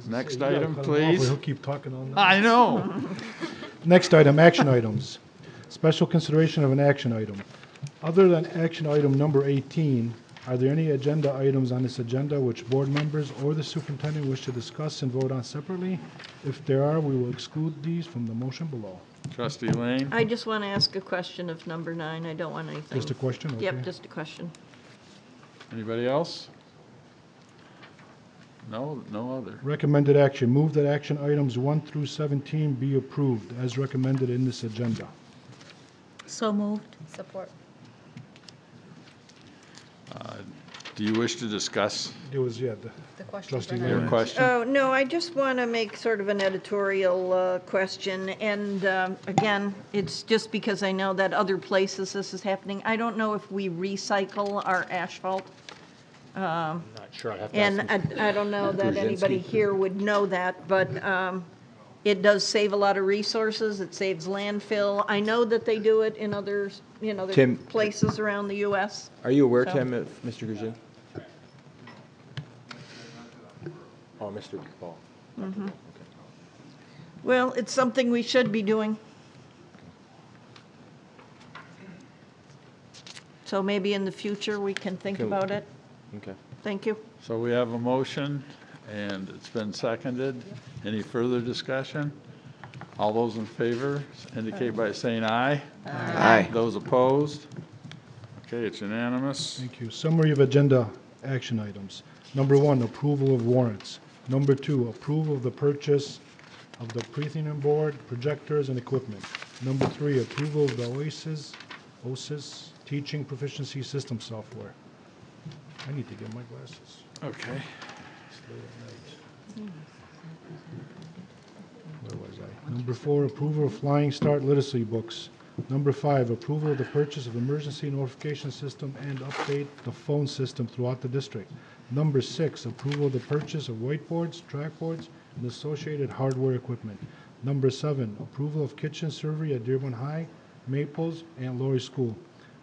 Next item, please. He'll keep talking all night. I know. Next item, action items. Special consideration of an action item. Other than action item number 18, are there any agenda items on this agenda which board members or the superintendent wish to discuss and vote on separately? If there are, we will exclude these from the motion below. Trustee Lane? I just want to ask a question of number 9. I don't want anything. Just a question? Okay. Yep, just a question. Anybody else? No, no other. Recommended action. Move that action items 1 through 17 be approved as recommended in this agenda. So moved. Support. Do you wish to discuss It was, yeah, The question. Trustee your Lane. question? Oh, no, I just want to make sort of an editorial question. And again, it's just because I know that other places this is happening. I don't know if we recycle our asphalt. Not sure. I'd have to And ask I don't know that Brzezinski. anybody here would know that, but it does save a lot of resources. It saves landfill. I know that they do it in other, other Tim- places around the U.S. Are you aware, So- Tim, of Mr. Grzin? Oh, Mr. Paul. Well, it's something we should be doing. So maybe in the future, we can think Can- about it. Okay. Thank you. So we have a motion, and it's been seconded. Any further discussion? All those in favor indicate by saying aye. Aye. Those opposed? Okay, it's unanimous. Thank you. Summary of agenda action items. Number 1, approval of warrants. Number 2, approval of the purchase of the President Board, projectors, and equipment. Number 3, approval of the OSIS teaching proficiency system software. I need to get my glasses. Okay. It's late at night. Where was I? Number 4, approval of Flying Start literacy books. Number 5, approval of the purchase of emergency notification system and update the phone system throughout the district. Number 6, approval of the purchase of whiteboards, trackboards, and associated hardware equipment. Number 7, approval of kitchen survey at Dearborn High, Maples, and Laurie School.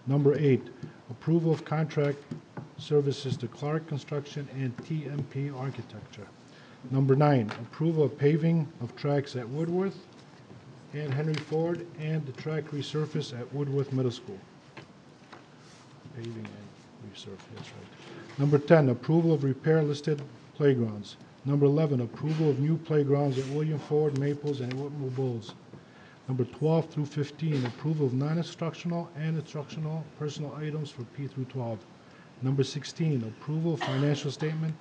Number 8, approval of contract services to Clark Construction and TMP Architecture. Number 9, approval of paving of tracks at Woodworth and Henry Ford and the track resurface at Woodworth Middle School. Paving and resurface, that's right. Number 10, approval of repair listed playgrounds. Number 11, approval of new playgrounds at William Ford, Maples, and Whitmore Bulls. Number 12 through 15, approval of non-instructional and instructional personal items for P through 12. Number 16, approval of financial statement.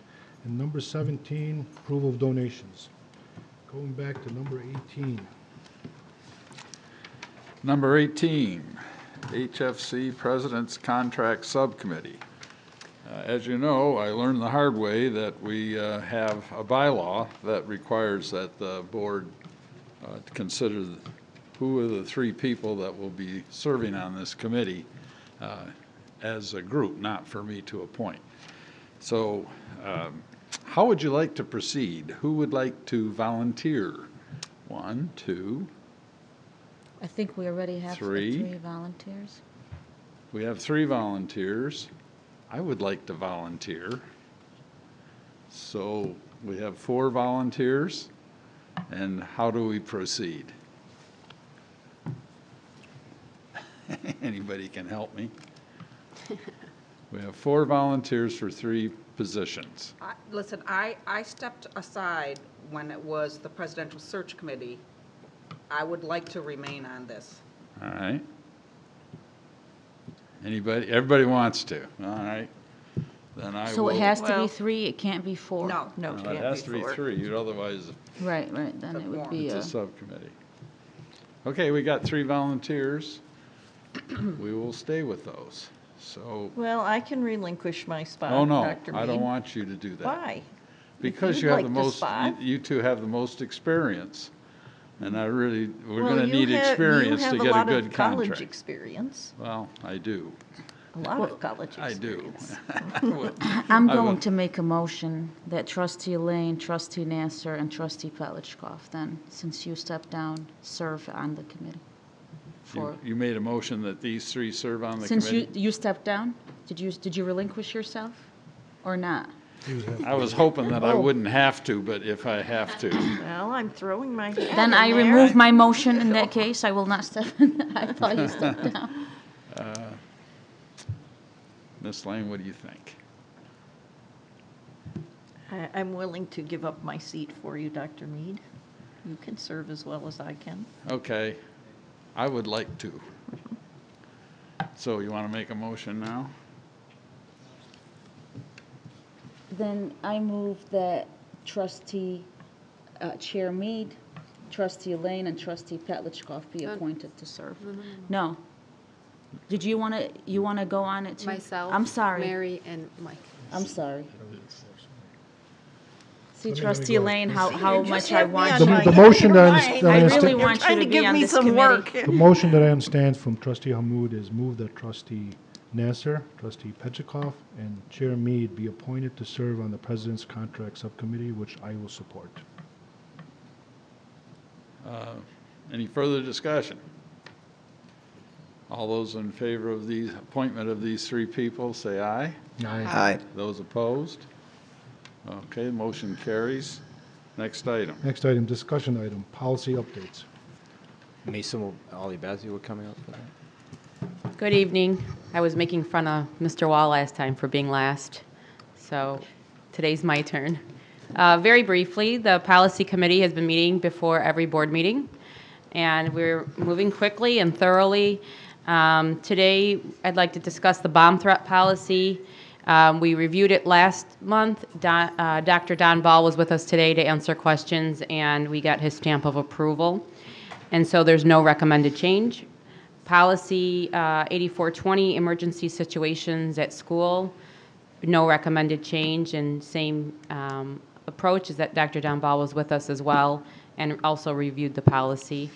And number 17, approval of donations. Going back to number 18. Number 18, HFC President's Contract Subcommittee. As you know, I learned the hard way that we have a bylaw that requires that the board to consider who are the 3 people that will be serving on this committee as a group, not for me to appoint. So how would you like to proceed? Who would like to volunteer? 1, 2, I think we already have 3. 3 volunteers. We have 3 volunteers. I would like to volunteer. So we have 4 volunteers. And how do we proceed? Anybody can help me? We have 4 volunteers for 3 positions. Listen, I stepped aside when it was the Presidential Search Committee. I would like to remain on this. All right. Anybody? Everybody wants to. All right. Then I will. So it has to be Well- 3, it can't be 4? No. No, No, it it can't has to be 4. 3. Otherwise, Right, then it would be it's a, a subcommittee. Okay, we got 3 volunteers. We will stay with those. So, Well, I can relinquish my spot, oh no, Dr. I don't Mead. want you to do that. Why? Because you'd you have like the the most, spot. you 2 have the most experience. And we're Well, gonna you need experience to get a You have a lot good of college contract. experience, Well, I do. a lot of college I do. experience. I'm I will- going to make a motion that trustee Lane, trustee Nasser, and trustee Petlicoff then, since you stepped down, serve on the committee. For, You made a motion that these 3 serve on the since committee? you stepped down, did you relinquish yourself or not? I was hoping that I wouldn't have to, but if I have to. Well, I'm throwing my hat Then in I there. remove my motion in that case. I will not step in. I thought you stepped down. Ms. Lane, what do you think? I'm willing to give up my seat for you, Dr. Mead. You can serve as well as I can. Okay, I would like to. So you want to make a motion now? Then I move that trustee, Chair Mead, trustee Lane, and trustee Petlicoff be appointed to serve. No. Did you want to go on it too? Myself, I'm sorry. Mary, and Mike. I'm sorry. See, Let me trustee go. Lane, how Just much have I me want on you. my- The motion that Never I mind. I understand- really You're want you trying to to be give on me this some committee. work. The motion that I understand from trustee Hamud is move that trustee Nasser, trustee Petchikoff, and Chair Mead be appointed to serve on the President's Contract Subcommittee, which I will support. Any further discussion? All those in favor of the appointment of these three people, say aye. Aye. Those opposed? Okay, motion carries. Next item. Next item, discussion item, policy updates. Mason Alibazzi will coming up for that. Good evening. I was making fun of Mr. Wall last time for being last, so today's my turn. Very briefly, the policy committee has been meeting before every board meeting, and we're moving quickly and thoroughly. Today, I'd like to discuss the bomb threat policy. We reviewed it last month. Dr. Don Ball was with us today to answer questions, and we got his stamp of approval. And so there's no recommended change. Policy 8420, emergency situations at school, no recommended change, and same approach is that Dr. Don Ball was with us as well and also reviewed the policy.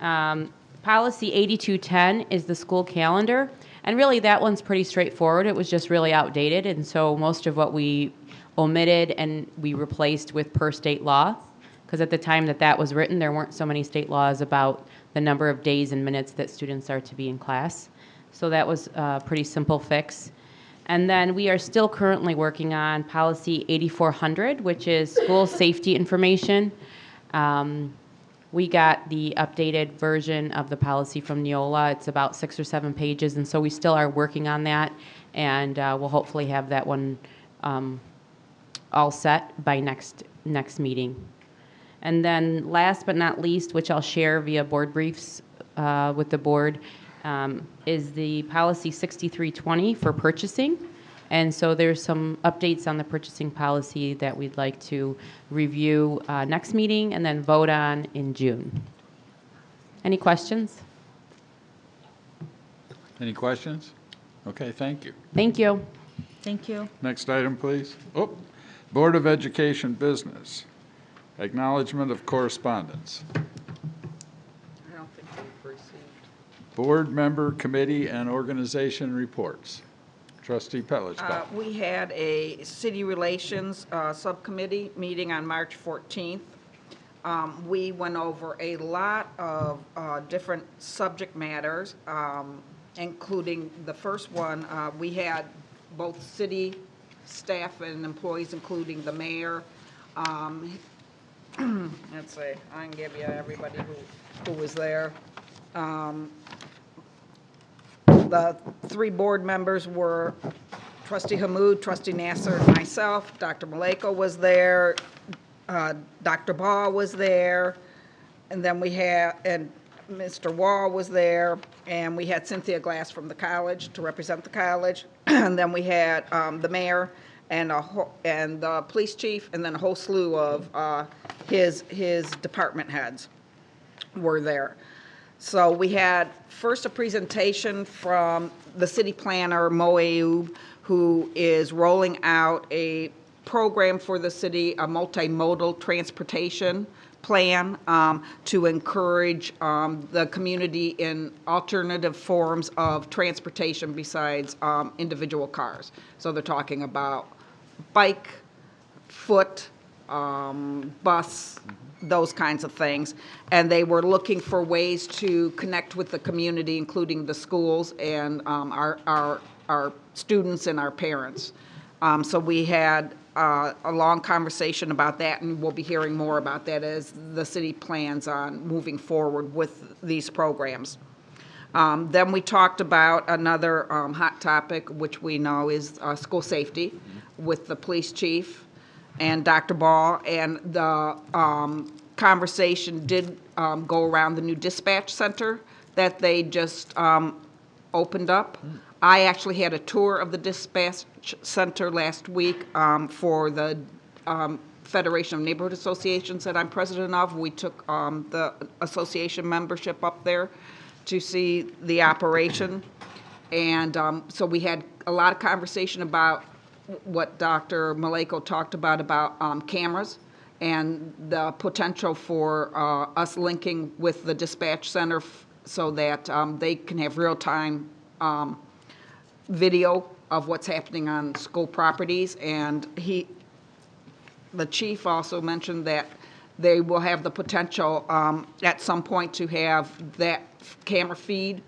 Policy 8210 is the school calendar, and really that one's pretty straightforward. It was just really outdated, and so most of what we omitted and we replaced with per state law, because at the time that that was written, there weren't so many state laws about the number of days and minutes that students are to be in class. So that was a pretty simple fix. And then we are still currently working on policy 8400, which is school safety information. We got the updated version of the policy from Neola. It's about 6 or 7 pages, and so we still are working on that, and we'll hopefully have that one all set by next meeting. And then last but not least, which I'll share via board briefs with the board, is the policy 6320 for purchasing. And so there's some updates on the purchasing policy that we'd like to review next meeting and then vote on in June. Any questions? Any questions? Okay, thank you. Thank you. Thank you. Next item, please. Oh, Board of Education business. Acknowledgment of correspondence. I don't think we've received. Board member, committee, and organization reports. Trustee Petlicoff. We had a city relations subcommittee meeting on March 14th. We went over a lot of different subject matters, including the first one. We had both city staff and employees, including the mayor. Let's see, I can give you everybody who was there. The 3 board members were trustee Hamud, trustee Nasser, and myself. Dr. Maleko was there. Dr. Ball was there. And then we had, and Mr. Wall was there. And we had Cynthia Glass from the college to represent the college. And then we had the mayor and the police chief, and then a whole slew of his department heads were there. So we had first a presentation from the city planner, Mo Ayoub, who is rolling out a program for the city, a multimodal transportation plan to encourage the community in alternative forms of transportation besides individual cars. So they're talking about bike, foot, bus, those kinds of things. And they were looking for ways to connect with the community, including the schools and our students and our parents. So we had a long conversation about that, and we'll be hearing more about that as the city plans on moving forward with these programs. Then we talked about another hot topic, which we know is school safety, with the police chief and Dr. Ball, and the conversation did go around the new dispatch center that they just opened up. I actually had a tour of the dispatch center last week for the Federation of Neighborhood Associations that I'm president of. We took the association membership up there to see the operation. And so we had a lot of conversation about what Dr. Maleko talked about cameras and the potential for us linking with the dispatch center so that they can have real-time video of what's happening on school properties. And the chief also mentioned that they will have the potential at some point to have that camera feed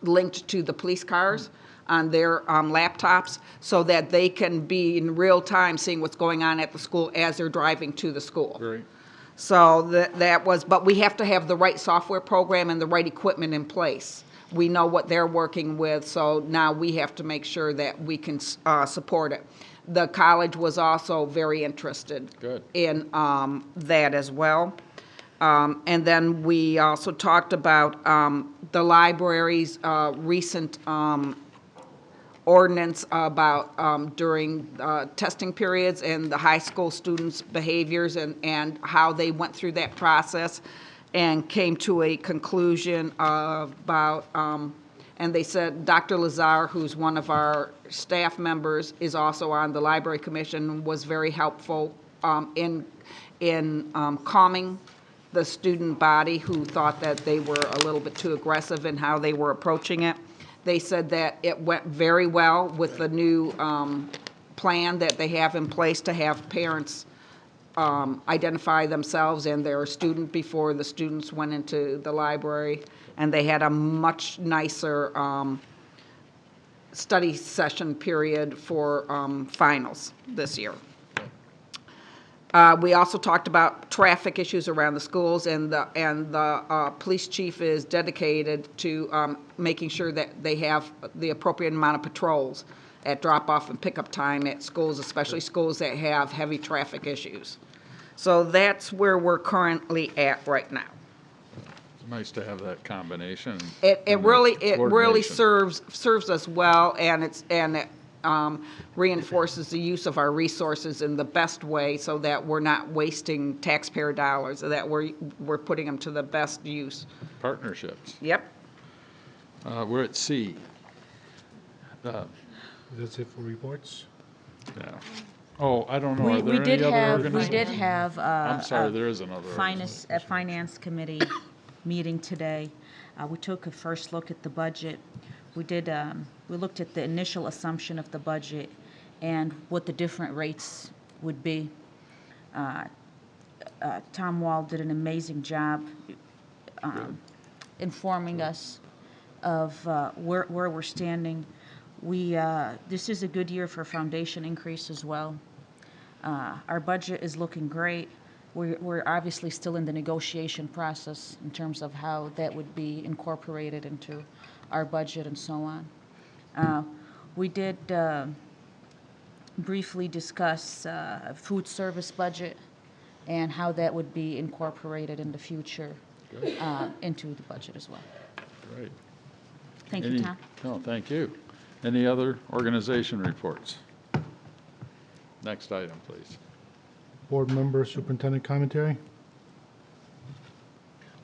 linked to the police cars on their laptops so that they can be in real time seeing what's going on at the school as they're driving to the school. Great. So that was, but we have to have the right software program and the right equipment in place. We know what they're working with, so now we have to make sure that we can support it. The college was also very interested Good. in that as well. And then we also talked about the library's recent ordinance about during testing periods and the high school students' behaviors and how they went through that process and came to a conclusion about, and they said Dr. Lazar, who's one of our staff members, is also on the library commission, was very helpful in calming the student body who thought that they were a little bit too aggressive in how they were approaching it. They said that it went very well with the new plan that they have in place to have parents identify themselves and their student before the students went into the library, and they had a much nicer study session period for finals this year. We also talked about traffic issues around the schools, and the police chief is dedicated to making sure that they have the appropriate amount of patrols at drop-off and pickup time at schools, especially schools that have heavy traffic issues. So that's where we're currently at right now. It's nice to have that combination. It and really that serves coordination. us well, and it reinforces the use of our resources in the best way so that we're not wasting taxpayer dollars, that we're putting them to the best use. Partnerships. Yep. We're at C. That's it for reports? Yeah. Oh, I don't know. Are We there did any other have, we organizations? did have I'm sorry, there is another a finance committee meeting today. We took a first look at the budget. We did, we looked at the initial assumption of the budget and what the different rates would be. Tom Wall did an amazing job informing us of where we're standing. This is a good year for foundation increase as well. Our budget is looking great. We're obviously still in the negotiation process in terms of how that would be incorporated into our budget and so on. We did briefly discuss food service budget and how that would be incorporated in the future into the budget as well. Great. Thank you, Tom. No, thank you. Any other organization reports? Next item, please. Board member, superintendent commentary?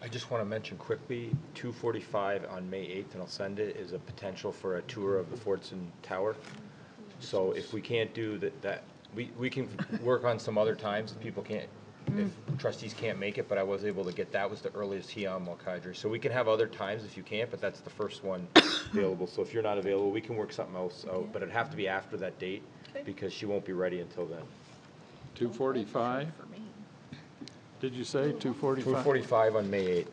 I just want to mention quickly, 2:45 on May 8th, and I'll send it, is a potential for a tour of the Fortson Tower. So if we can't do that, we can work on some other times if people can't, if trustees can't make it, but I was able to get, that was the earliest here on Mulcahy. So we can have other times if you can't, but that's the first one available. So if you're not available, we can work something else out, but it'd have to be after that date because she won't be ready until then. 2:45? Did you say 2:45? 2:45 on May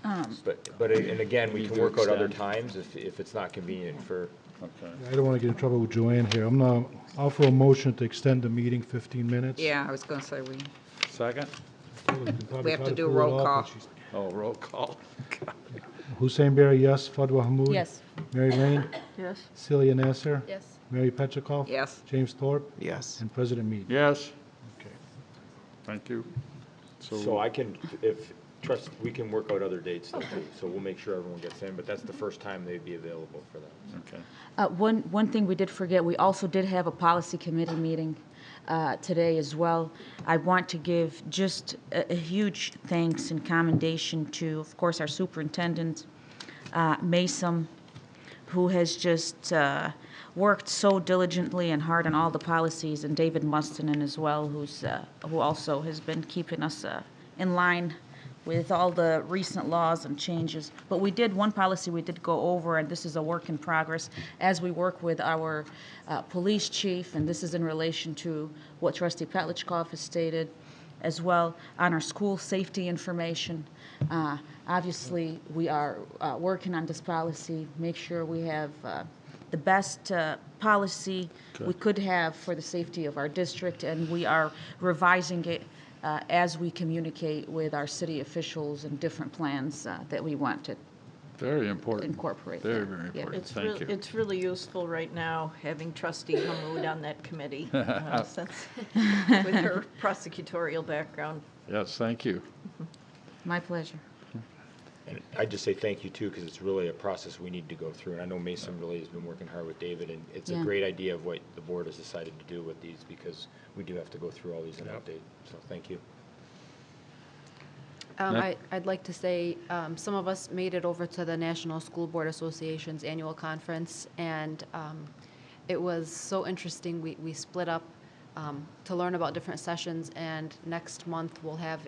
8th. But and again, we You can do work out other extend. times if it's not convenient for Okay. I don't want to get in trouble with Joanne here. I'll for a motion to extend the meeting 15 minutes. Yeah, I was going to say Second? we have to do a roll call. Oh, roll call. Hussein Berry, yes. Fadwa Hammoud? Yes. Mary Lane? Yes. Celia Nasser? Yes. Mary Petrikov? Yes. James Thorpe? Yes. And President Meade. Yes, Okay. thank you. So I can, we can work out other dates though, too, so we'll make sure everyone gets in, but that's the first time they'd be available for that. Okay. One thing we did forget, we also did have a policy committee meeting today as well. I want to give just a huge thanks and commendation to, of course, our superintendent, Mason, who has just worked so diligently and hard on all the policies, and David Mustonen as well, who also has been keeping us in line with all the recent laws and changes. But one policy we did go over, and this is a work in progress, as we work with our police chief, and this is in relation to what Trustee Petlichkov has stated, as well on our school safety information. Obviously, we are working on this policy, make sure we have the best policy we could have for the safety of our district, and we are revising it as we communicate with our city officials and different plans that we want to Very important. incorporate. Very, there. very Yeah. important. It's Thank you. It's really useful right now, having Trustee Hammoud on that committee, since, with her prosecutorial background. Yes, thank you. My pleasure. And I'd just say thank you too, because it's really a process we need to go through, and I know Mason really has been working hard with David, and it's a Yeah. great idea of what the board has decided to do with these, because we do have to go through all these and update, so thank you. I'd like to say, some of us made it over to the National School Board Association's annual conference, and it was so interesting. We split up to learn about different sessions, and next month we'll have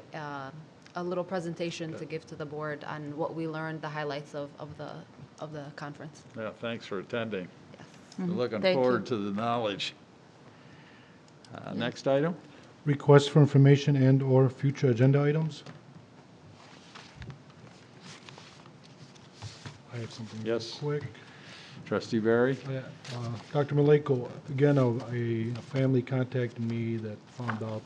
a little presentation to give to the board on what we learned, the highlights of the conference. Yeah, thanks for attending. Yes. We're looking Thank you. forward to the knowledge. Next item? Requests for information and/or future agenda items? I have something real Yes. quick. Trustee Barry? Dr. Maleko, again, a family contacted me that found out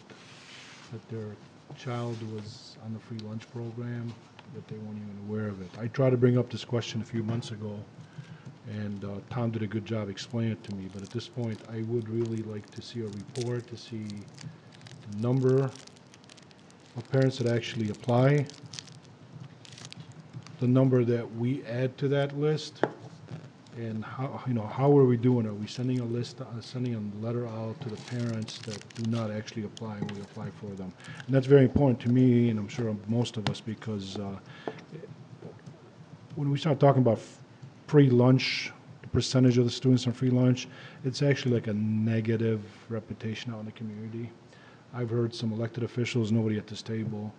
that their child was on the free lunch program, that they weren't even aware of it. I tried to bring up this question a few months ago, and Tom did a good job explaining it to me, but at this point, I would really like to see a report to see the number of parents that actually apply, the number that we add to that list, and how are we doing? Are we sending sending a letter out to the parents that do not actually apply, and we apply for them? And that's very important to me, and I'm sure most of us, because when we start talking about free lunch, the percentage of the students on free lunch, it's actually like a negative reputation out in the community. I've heard some elected officials, nobody at this table,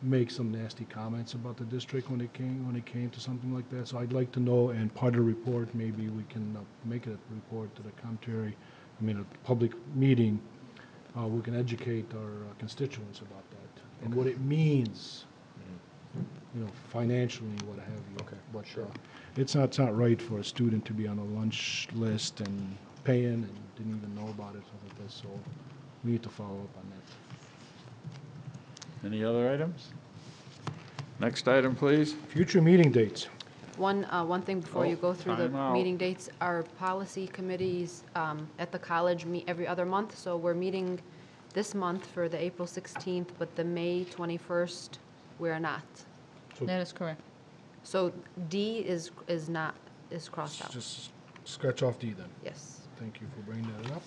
make some nasty comments about the district when it came to something like that. So I'd like to know, and part of the report, maybe we can make it a report to the contrary, a public meeting, we can educate our constituents about that and what it means, financially, what have you. Okay, But sure. it's not right for a student to be on a lunch list and paying and didn't even know about it, something like that. So we need to follow up on that. Any other items? Next item, please. Future meeting dates. One thing before you Oh, go through the time out. meeting dates, our policy committees at the college meet every other month, so we're meeting this month for the April 16th, but the May 21st, we're not. That is correct. So D is crossed out, Just scratch off D then. yes, Thank you for bringing that up.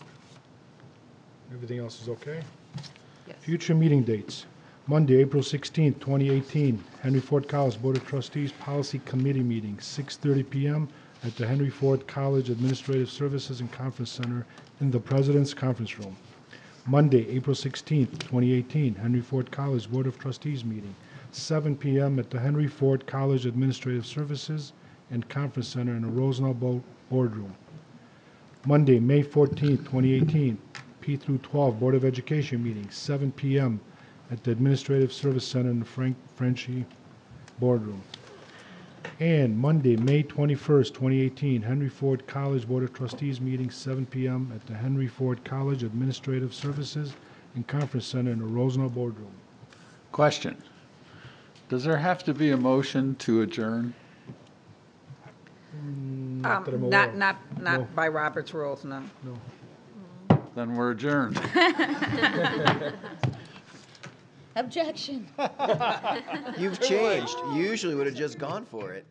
Everything else is okay? yes. Future meeting dates. Monday, April 16th, 2018, Henry Ford College Board of Trustees Policy Committee meeting, 6:30 p.m. at the Henry Ford College Administrative Services and Conference Center in the President's Conference Room. Monday, April 16th, 2018, Henry Ford College Board of Trustees meeting, 7 p.m. at the Henry Ford College Administrative Services and Conference Center in the Rosenau Boardroom. Monday, May 14th, 2018, P through 12 Board of Education meeting, 7 p.m. at the Administrative Service Center in the Frank Frenchie Boardroom. And Monday, May 21st, 2018, Henry Ford College Board of Trustees meeting, 7 p.m. at the Henry Ford College Administrative Services and Conference Center in the Rosenau Boardroom. Question. Does there have to be a motion to adjourn? Not that I'm aware of. No. Not by Robert's rules, no. No. Then we're adjourned. Objection. You've changed. You usually would have just gone for it.